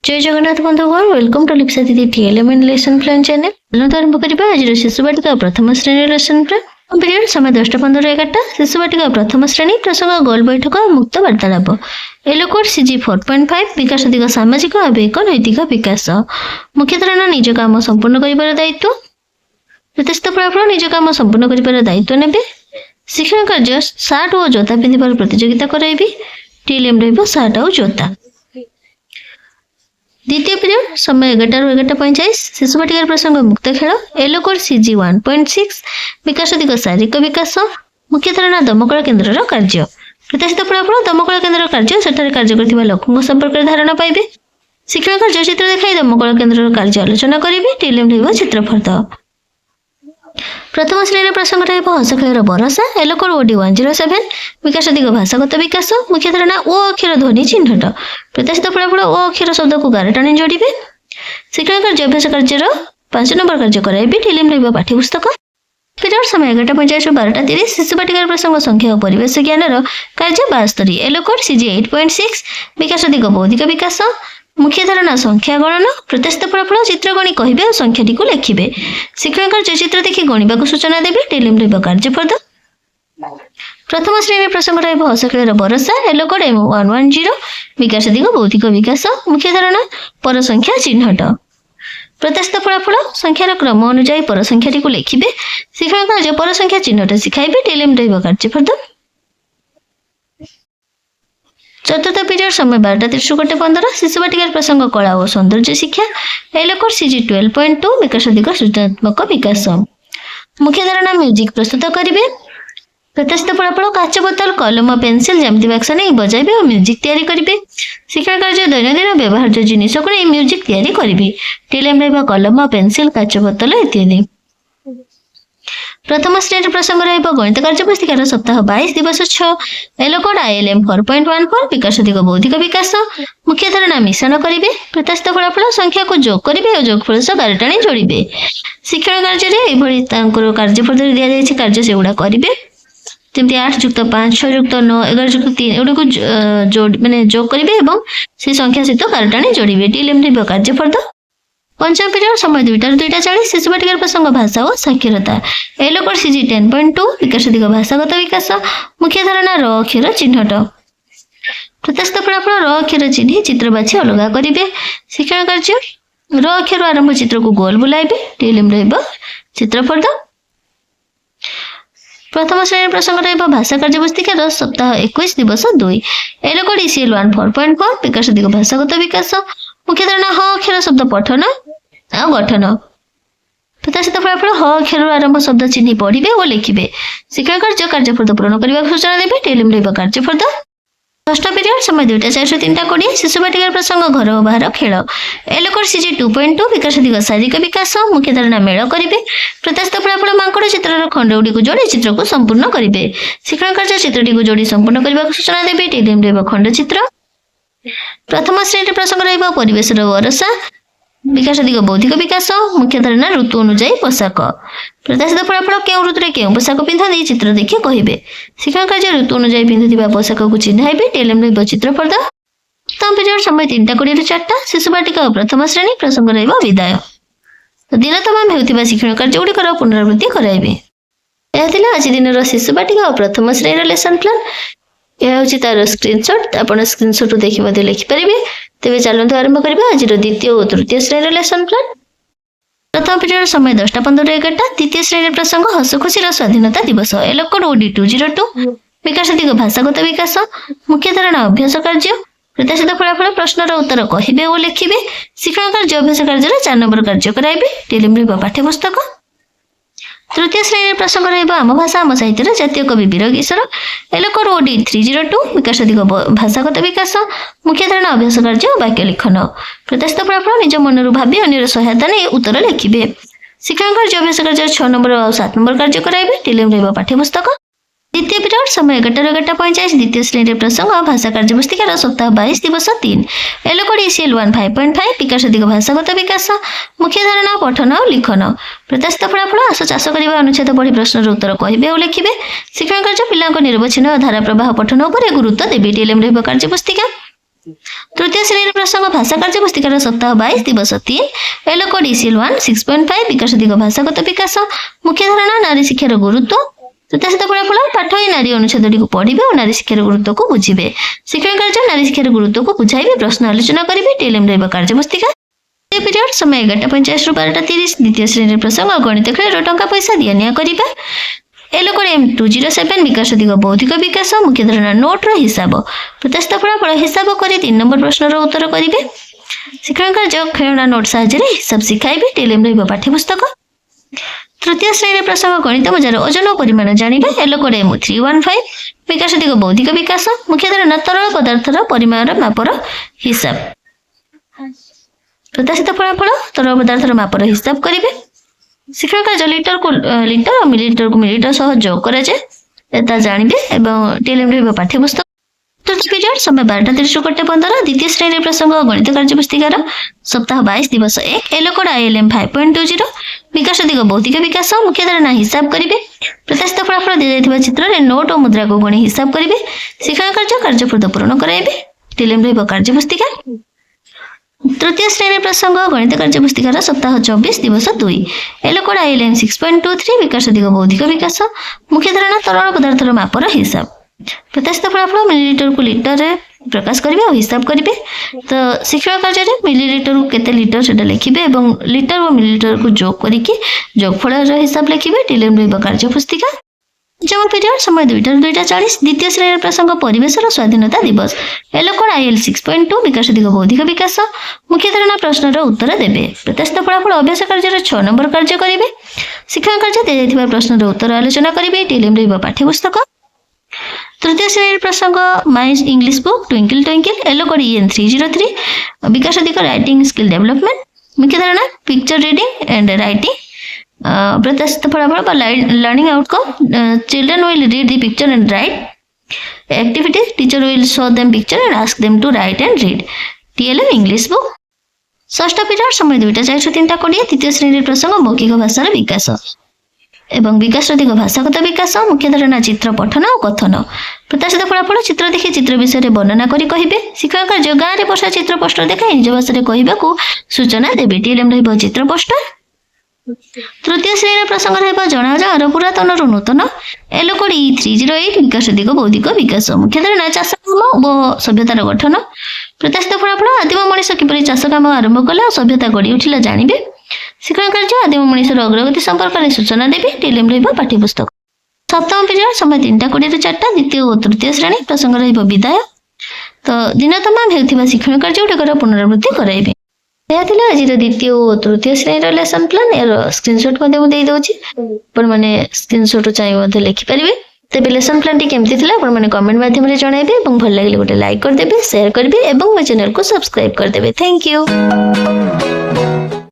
जय जगन्नाथ बंधुगण welcome to Lipsa दीदी टीएलएम लेसन प्लान चैनल तो आरंभ करबा आज शिशु बाटिका प्रथम श्रेणी लेसन प्लान पीरियड समय 10:15-11 शिशु बाटिका प्रथम श्रेणी प्रसंग गोल बैठक मुक्त वार्तालाप एलोकोड सीजी 4.5 विकास दिग सामाजिक आवेग नैतिक विकास मुख्य धारणा निज काम संपूर्ण करिबार दायित्व प्रतिष्ठित फलाफल निज काम संपूर्ण करिबार दायित्व नेबे शिक्षण कार्य सार्ट और जोता पिंधिबार प्रतियोगिता कराइबी टीएलएम रहबो सार्ट और जोता द्वितीय पीरियड समय 11:11:45 शिशु बाटिका प्रसंग मुक्त खेल एलोकोड सीजी 1.6 विकास दिग शारीरिक विकास मुख्य धारणा दमकल केन्द्र कार्य प्रतिष्ठित फलाफल दमकल केन्द्र कार्य सेठारे कार्य करथिबा लोकଙ୍କ संपर्क धारणा पाइबे शिक्षण कार्य चित्र देखाई दमकल केन्द्र कार्य आलोचना करिबे टीएलएम रहबो चित्रफलत प्रथम श्रेणी प्रसंग रहबो हस खेलर भरोसा एलोकोड ओडी 107 विकास दिग भाषागत विकास मुख्य धारणा ओ अक्षर ध्वनि चिन्हट प्रतिष्ठित फलाफल ओ अक्षर शब्द को गारटाणी जोड़िबे शिक्षण कार्य अभ्यास कार्यर 5 नंबर कार्य कराइबे टीएलएम रहबो पाठ्यपुस्तक पीरियड समय 11:45-12:30 शिशु बाटिका प्रसंग संख्या और परिवेश ज्ञानर कार्य 72 एलोकोड सीजी 8.6 विकास दिग बौद्धिक विकास मुख्य धारणा संख्या गणना प्रतिष्ठित फलाफल चित्रगणी कहिबे और संख्याटी को लिखिबे शिक्षण कार्य चित्र देखि गणिबा को सूचना देबे टीएलएम रहबो कार्यफल प्रथम श्रेणी प्रसंग रहबो हस खेलर भरोसा एलोकोड M110 विकास दिग बौद्धिक विकास मुख्य धारणा पर संख्या चिन्हट प्रतिष्ठित फलाफल संख्यार क्रम अनुसार पर संख्याटी को लिखिबे शिक्षण कार्य पर संख्या चिन्हट सिखाइबे टीएलएम रहबो कार्यफल चतुर्थ पीरियड समय 12:30-1:15 शिशु बाटिका प्रसंग कला और सौंदर्य शिक्षा एलोकोड सीजी 12.2 विकास दिग सृजनात्मक विकास मुख्य धारणा म्यूजिक प्रस्तुत करिबे प्रतिष्ठित फलाफल काच बोतल कलम पेंसिल ज्यामिति बक्स नहीं बजाइबे और म्यूजिक तैयारी करिबे शिक्षण कार्य दैनंदिन व्यवहार्य जिनिस को नहीं म्यूजिक तैयारी करिबे टीएलएम रहबो कलम पेंसिल काच बोतल इत्यादि प्रथम श्रेणी प्रसंग रहबो गणित कार्य पुस्तिकार सप्ताह 22 दिवस 6 एलोकोड आईएलएम 4.14 विकास दिग बौद्धिक विकास मुख्य धारणा मिश्रण करिबे प्रतिष्ठित फलाफल संख्या को जोग करिबे और जोगफल सह गारटाणी जोड़िबे शिक्षण कार्य रे एभଳି तांकर कार्यफल दिया जायछि कार्य सेउडा करिबे जेमति 8 + 5 6 + 9 11 + 3 एडा को जोड़ माने जोग करिबे एवं से संख्या सहित गारटाणी जोड़िबे टीएलएम रहबो कार्यफल पंचम पीरियड समय 2:40 शिशु बाटिका प्रसंग भाषा और साक्षरता एलोकोड सीजी 10.2 विकास दिग भाषागत विकास मुख्य धारणा र अक्षर चिन्हट प्रतिष्ठित फलाफल र अक्षर चिन्ह चित्र बाछि अलग करिबे शिक्षण कार्य र अक्षर आरंभ चित्र को गोल बुलाइबे टीएलएम रहबो चित्रफल प्रथम श्रेणी प्रसंग रहबो भाषा कार्य पुस्तिकार सप्ताह 21 दिवस 2 एलोकोड ईसीएल 1.4 विकास दिग भाषागत विकास मुख्य धारणा ह अक्षर शब्द पठन आ गठन प्रतिष्ठित फलाफल ह अक्षर आरंभ शब्द चिन्ह पढ़िबे और लिखिबे शिक्षण कार्य कार्यफल पूर्ण करबा सूचना देबे टीएलएम रहबो कार्यफल षष्ठ पीरियड समय 2:04-3:20 शिशु बाटिका प्रसंग घर और बाहर खेल एलोकोड सीजी 2.2 विकास दिग शारीरिक विकास मुख्य धारणा मेल करिबे प्रतिष्ठित फलाफल मांकड़ चित्रर खंडगुडी को जोड़ी चित्र को संपूर्ण करिबे शिक्षण कार्य चित्रटी को जोड़ी संपूर्ण करबा सूचना देबे टीएलएम रहबो खंड चित्र प्रथम श्रेणी प्रसंग रहबो परिवेश रो भरोसा विकास दिग बौद्धिक विकास मुख्य धारणा ऋतु अनुसार पोशाक प्रतिष्ठित फलाफल केउ ऋतुरे केउ पोशाक पिंधि चित्र देखि कहिबे शिक्षण कार्य ऋतु अनुसार पिंधुथिबा पोशाक को चिन्हाइबे टीएलएम रहबो चित्रफल प्रथम पीरियड समय 3:20-4 शिशु बाटिका प्रथम श्रेणी प्रसंग रहबो विदाय तो दिन तमाम हेउथिबा शिक्षण कार्य गुडी कर पुनरावृत्ति कराइबे एहा थिला आज दिनर शिशु बाटिका प्रथम श्रेणी लेसन प्लान यह हूँ तार स्क्रीनशॉट आप स्क्रीनशॉट देखिए लिखिपारे तेज चलते आरंभ करवा आज द्वितीय और तृतीय श्रेणी लेसन प्लान प्रथम पीरियड समय 10:15-11 द्वितीय श्रेणी प्रसंग हस खुशी स्वाधीनता दिवस एलोकोड ओडी 202 विकास दिग भाषागत विकास मुख्य धारणा अभ्यास कार्य प्रतिष्ठित फलाफल प्रश्नर उत्तर कहिबे और लिखिबे शिक्षण कार्य अभ्यास कार्य 4 नंबर कार्य कराइबे टीएलएम रहबो पाठ्यपुस्तक तृतीय श्रेणी प्रसंग रहबो आम भाषा आम साहित्य जातीय कवि वीरकिशोर एलोकोड ओडी 302 विकास दिग भाषागत विकास मुख्य धारणा अभ्यास कार्य वाक्य लिखन प्रतिष्ठित फलाफल निज मनरु भाबी अन्यर सहायता नै उत्तर लिखिबे शिक्षण कार्य अभ्यास कार्य 6 नंबर और 7 नंबर कार्य कराइबे टीएलएम रहबो पाठ्यपुस्तक द्वितीय पीरियड समय 11:45 द्वितीय श्रेणी प्रसंग भाषा कार्य पुस्तिकार सप्ताह 22 दिवस 3 एलोकोड ईसीएल 1.5 विकास दिग भाषागत विकास मुख्य धारणा पठन और लिखन प्रतिष्ठित फलाफल आस चाष करबा अनुच्छेद पढ़ी प्रश्नर उत्तर कहिबे और लिखिबे शिक्षण कार्य पिलांक निर्वचन और धारा प्रवाह पठन उपर गुरुत्व देबे टीएलएम रहबो कार्य पुस्तिका तृतीय श्रेणी प्रसंग भाषा कार्य पुस्तिकार सप्ताह 22 दिवस 3 एलो कोड ECL 1 6.5 विकास दिग भाषागत विकास मुख्य धारणा नारी शिक्षार गुरुत्व तृतीय फलाफल पाठ ही नारी अनुच्छेद को पढ़े और नारी शिक्षार गुरुत्व को बुझे शिक्षण कार्य नारी शिक्षार गुरुत्व को बुझाइबे प्रश्न आलोचना करेंगे टीएलएम रही कार्य पुस्तिका पीरियड समय 11:50 ରୁ 12:30 द्वितीय श्रेणी प्रसंग गणित खेल टंका पैसा दिया निया करिबा एलो कोड M207 विकास दिग बौद्धिक विकास मुख्य धारणा नोट रो हिसाब प्रत्याशित फलाफल हिसाब करी 3 नंबर प्रश्न रो उत्तर करिवे शिक्षण कार्य खेलना नोट साहाय्य हिसाब शिखाइबे टीएलएम रही पाठ्यपुस्तक तृतीय श्रेणी प्रसंग गणित मजार ओजन और परिमाण जानिबे एलो कोड M315 विकास दिग बौद्धिक विकास मुख्य धारणा तरल पदार्थर परिमाण मापर हिसाब प्रत्याशित फलाफल तरल पदार्थर मापर हिसाब करेंगे शिक्षण कार्य लीटर और मिलीलीटर सह जोग कराए जानवे टीएलएम रही पाठ्यपुस्तक तृतीय पीरियड समय 12:30 ରୁ 1:15 द्वितीय श्रेणी प्रसंग गणित कार्य पुस्तिकार सप्ताह 22 दिवस 1 एलो कोड ILM 5.20 विकास दिग बौद्धिक विकास मुख्य धारणा हिसाब करेंगे प्रत्याशित फलाफल दी जाइथिबा चित्र रे नोट और मुद्रा को गणी हिसाब करेंगे शिक्षण कार्यपूर्त पूर्ण कराइबे टीएलएम रही कार्य पुस्तिका तृतीय श्रेणी प्रसंग गणित कार्य पुस्तिकार सप्ताह 24 दिवस 2 एलो कोड ILM 6.23 विकास दिग बौद्धिक विकास मुख्य धारणा तरल पदार्थर मापर हिसाब प्रत्याशित फलाफल मिलीलीटर को लिटर रे प्रकाश करेंगे और हिसाब करेंगे तो शिक्षण कार्य मिलीलीटर को केते लिटर से लिखिबे एवं लिटर और मिलीलीटर को जोग करके जोगफल हिसाब लिखिबे टीएलएम रही कार्य पुस्तिका जमन पीरियड समय 2:40 द्वितीय श्रेणी प्रसंग परिवेश स्वाधीनता दिवस एलो कोड IL 6.2 विकास दिग बौद्धिक विकास मुख्य धारणा प्रश्न उत्तर देवे प्रत्याशित फलाफल अभ्यास कार्य 6 नंबर कार्य करेंगे शिक्षण कार्य दी प्रश्न उत्तर आलोचना करेंगे टीएलएम रही पाठ्यपुस्तक तृतीय श्रेणी प्रसंग my English book twinkle twinkle एलो कोड EN 303 विकास दिग राइटिंग स्किल डेवलपमेंट मुख्य धारणा पिक्चर रीडिंग एंड राइटिंग प्रत्याशित फलाफल learning outcome children will read the picture and write activities teacher will show them picture and ask them to write and read TLM English book षष्ठ period समय 2:04-3:20 तृतीय श्रेणी प्रसंग मौखिक भाषार विकास एवं विकास दिग भाषागत विकास मुख्य धारणा चित्र पठन और कथन प्रत्याशित फलाफल चित्र देखि चित्र विषय वर्णना करी कहिबे शिक्षण कार्य गाँव में बसा चित्र पोस्टर देखाई निज भाषा कहवाक सूचना देवे टीएलएम रही चित्र पोस्टर तृतीय श्रेणी प्रसंग रहा जना गाँव पुरातन नूतन एलो कोड E308 विकास दिग बौद्धिक विकास मुख्य धारणा चाष काम और सभ्यतार गठन प्रत्याशित फलाफल आदिम मनीष किपरि चाष काम आरंभ कला सभ्यता गढ़ी उठिला जानवे शिक्षण कार्य आदिम मनीषर अग्रगति संपर्क में सूचना देवी टीएलएम रही पाठ्यपुस्तक सप्तम पीरियड समय 3:20-4 द्वितीय और तृतीय श्रेणी प्रसंग रही विदाय तो दिन तमाम होता शिक्षण कार्य गुड़िकर पुनरावृत्ति कराइबे आज द्वितीय और तृतीय श्रेणी लेसन प्लान यार स्क्रीनशॉट आपण मैंने स्क्रीनशॉट चाहिए लिखिपारे तेज लेसन प्लान टी केमती थी आपने कमेंट माध्यम जनइबे भल लगे गोटे लाइक करदे शेयर करेंगे और मो चैनल को सब्सक्राइब करदे। Thank you.